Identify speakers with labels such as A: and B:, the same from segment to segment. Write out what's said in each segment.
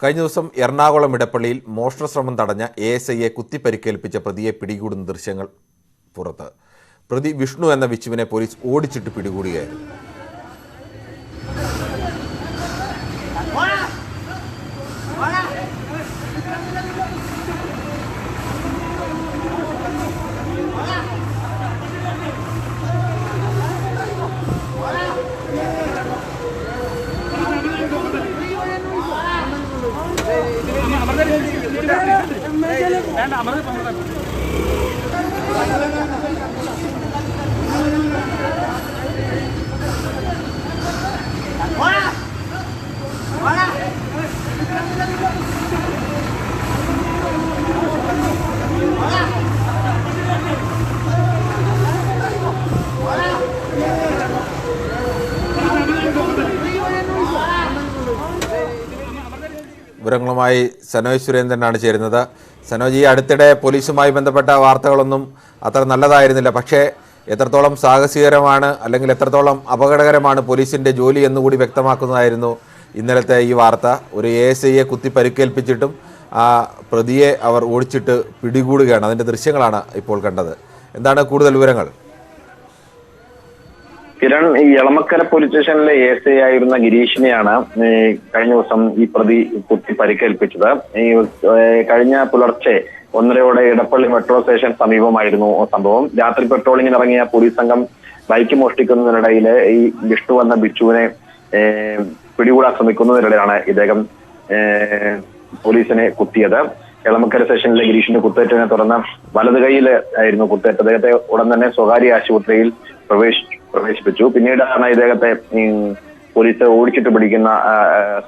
A: കഴിഞ്ഞ ദിവസം എറണാകുളം ഇടപ്പള്ളിയിൽ മോഷണശ്രമം തടഞ്ഞ എഎസ്ഐയെ കുത്തിപ്പരിക്കേൽപ്പിച്ച പ്രതിയെ പിടികൂടുന്ന ദൃശ്യങ്ങൾ പുറത്ത്. പ്രതി വിഷ്ണു എന്ന വിച്ചുവിനെ പോലീസ് ഓടിച്ചിട്ട് പിടികൂടുകയായിരുന്നു. വിവരങ്ങളുമായി സനോജ് സുരേന്ദ്രനാണ് ചേരുന്നത്. സനോജ്, ഈ അടുത്തിടെ പോലീസുമായി ബന്ധപ്പെട്ട വാർത്തകളൊന്നും അത്ര നല്ലതായിരുന്നില്ല. പക്ഷേ എത്രത്തോളം സാഹസികരമാണ് അല്ലെങ്കിൽ എത്രത്തോളം അപകടകരമാണ് പോലീസിൻ്റെ ജോലി എന്നുകൂടി വ്യക്തമാക്കുന്നതായിരുന്നു ഇന്നലത്തെ ഈ വാർത്ത. ഒരു എഎസ്ഐയെ കുത്തി പരിക്കേൽപ്പിച്ചിട്ടും ആ പ്രതിയെ അവർ ഓടിച്ചിട്ട് പിടികൂടുകയാണ്. അതിൻ്റെ ദൃശ്യങ്ങളാണ് ഇപ്പോൾ കണ്ടത്. എന്താണ് കൂടുതൽ വിവരങ്ങൾ?
B: കിരൺ, ഈ എളമക്കര പോലീസ് സ്റ്റേഷനിലെ എഎസ്ഐ ആയിരുന്ന ഗിരീഷിനെയാണ് കഴിഞ്ഞ ദിവസം ഈ പ്രതി കുത്തി പരിക്കേൽപ്പിച്ചത്. ഈ കഴിഞ്ഞ പുലർച്ചെ 1:30 ഇടപ്പള്ളി മെട്രോ സ്റ്റേഷൻ സമീപമായിരുന്നു സംഭവം. രാത്രി പെട്രോളിങ്ങിന് ഇറങ്ങിയ പോലീസ് സംഘം ബൈക്ക് മോഷ്ടിക്കുന്നതിനിടയിൽ ഈ വിഷ്ണു എന്ന ബിച്ചുവിനെ പിടികൂടാൻ ശ്രമിക്കുന്നതിനിടെയാണ് ഇദ്ദേഹം പോലീസിനെ കുത്തിയത്. എളമക്കര സ്റ്റേഷനിലെ ഗിരീഷിന്റെ കുത്തേറ്റതിനെ തുടർന്ന് വലത് കൈയിൽ ആയിരുന്നു കുത്തേറ്റ്. അദ്ദേഹത്തെ ഉടൻ തന്നെ സ്വകാര്യ ആശുപത്രിയിൽ പ്രവേശിപ്പിച്ചു. പിന്നീടാണ് ഇദ്ദേഹത്തെ പോലീസ് ഓടിച്ചിട്ട് പിടിക്കുന്ന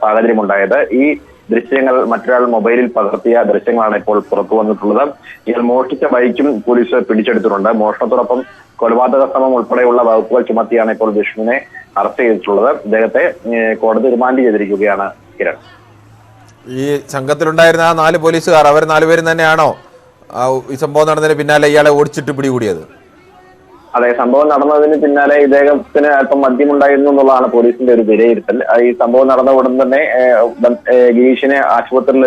B: സാഹചര്യം ഉണ്ടായത്. ഈ ദൃശ്യങ്ങൾ മറ്റൊരാൾ മൊബൈലിൽ പകർത്തിയ ദൃശ്യങ്ങളാണ് ഇപ്പോൾ പുറത്തു വന്നിട്ടുള്ളത്. ഇയാൾ മോഷ്ടിച്ച ബൈക്കും പോലീസ് പിടിച്ചെടുത്തിട്ടുണ്ട്. മോഷണത്തോടൊപ്പം കൊലപാതക ശ്രമം ഉൾപ്പെടെയുള്ള വകുപ്പുകൾ ചുമത്തിയാണ് ഇപ്പോൾ വിഷ്ണുവിനെ അറസ്റ്റ് ചെയ്തിട്ടുള്ളത്. ഇദ്ദേഹത്തെ കോടതി റിമാൻഡ് ചെയ്തിരിക്കുകയാണ്. കിരൺ,
A: ഈ സംഘത്തിലുണ്ടായിരുന്ന ആ 4 പോലീസുകാർ, അവർ 4 പേരും തന്നെയാണോ ഈ സംഭവം നടന്നതിന് പിന്നാലെ ഇയാളെ ഓടിച്ചിട്ട് പിടികൂടിയത്?
B: അതെ, സംഭവം നടന്നതിന് പിന്നാലെ ഇദ്ദേഹത്തിന് അല്പം മദ്യമുണ്ടായിരുന്നു എന്നുള്ളതാണ് പോലീസിന്റെ ഒരു വിലയിരുത്തൽ. ഈ സംഭവം നടന്ന ഉടൻ തന്നെ ഗിരീഷിനെ ആശുപത്രിയിൽ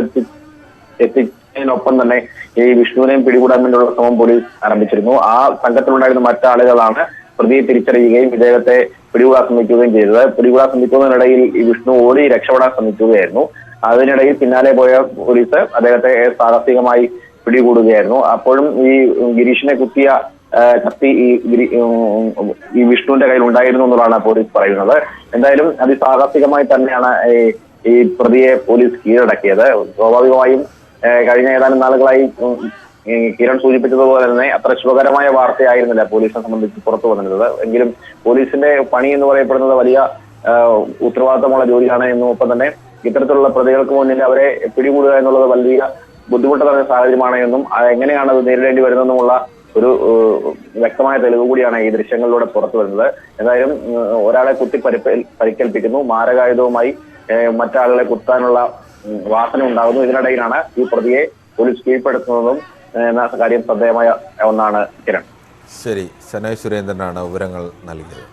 B: എത്തിച്ചതിനൊപ്പം തന്നെ ഈ വിഷ്ണുവിനെയും പിടികൂടാൻ വേണ്ടിയുള്ള ശ്രമം പോലീസ് ആരംഭിച്ചിരുന്നു. ആ സംഘത്തിലുണ്ടായിരുന്ന മറ്റാളുകളാണ് പ്രതിയെ തിരിച്ചറിയുകയും ഇദ്ദേഹത്തെ പിടികൂടാൻ ശ്രമിക്കുകയും ചെയ്തത്. പിടികൂടാൻ ശ്രമിക്കുന്നതിനിടയിൽ ഈ വിഷ്ണു ഓടി രക്ഷപ്പെടാൻ ശ്രമിക്കുകയായിരുന്നു. അതിനിടയിൽ പിന്നാലെ പോയ പോലീസ് അദ്ദേഹത്തെ സാഹസികമായി പിടികൂടുകയായിരുന്നു. അപ്പോഴും ഈ ഗിരീഷിനെ കുത്തിയ കത്തി ഈ വിഷ്ണുവിന്റെ കയ്യിൽ ഉണ്ടായിരുന്നു എന്നുള്ളതാണ് പോലീസ് പറയുന്നത്. എന്തായാലും അതിസാഹസികമായി തന്നെയാണ് ഈ പ്രതിയെ പോലീസ് കീഴടക്കിയത്. സ്വാഭാവികമായും കഴിഞ്ഞ ഏതാനും നാളുകളായി കിരൺ സൂചിപ്പിച്ചതുപോലെ തന്നെ അത്ര ശുഭകരമായ വാർത്തയായിരുന്നില്ല പോലീസിനെ സംബന്ധിച്ച് പുറത്തു വന്നിരുന്നത്. എങ്കിലും പോലീസിന്റെ പണി എന്ന് പറയപ്പെടുന്നത് വലിയ ഉത്തരവാദിത്തമുള്ള ജോലിയാണ് എന്നും ഒപ്പം തന്നെ ഇത്തരത്തിലുള്ള പ്രതികൾക്ക് മുന്നിൽ അവരെ പിടികൂടുക എന്നുള്ളത് വലിയ ബുദ്ധിമുട്ട് നിറഞ്ഞ സാഹചര്യമാണ് എന്നും എങ്ങനെയാണ് അത് നേരിടേണ്ടി വരുന്നതെന്നുമുള്ള ഒരു വ്യക്തമായ തെളിവ് കൂടിയാണ് ഈ ദൃശ്യങ്ങളിലൂടെ പുറത്തു വരുന്നത്. എന്തായാലും ഒരാളെ കുത്തി പരിക്കേൽപ്പിക്കുന്നു, മാരകായുധവുമായി മറ്റാളുകളെ കുത്താനുള്ള വാസന ഉണ്ടാകുന്നു. ഇതിനിടയിലാണ് ഈ പ്രതിയെ പോലീസ് കീഴ്പ്പെടുത്തുന്നതും എന്ന കാര്യം ശ്രദ്ധേയമായ ഒന്നാണ്. കിരൺ,
A: ശരി. സനോജ് സുരേന്ദ്രനാണ് വിവരങ്ങൾ നൽകിയത്.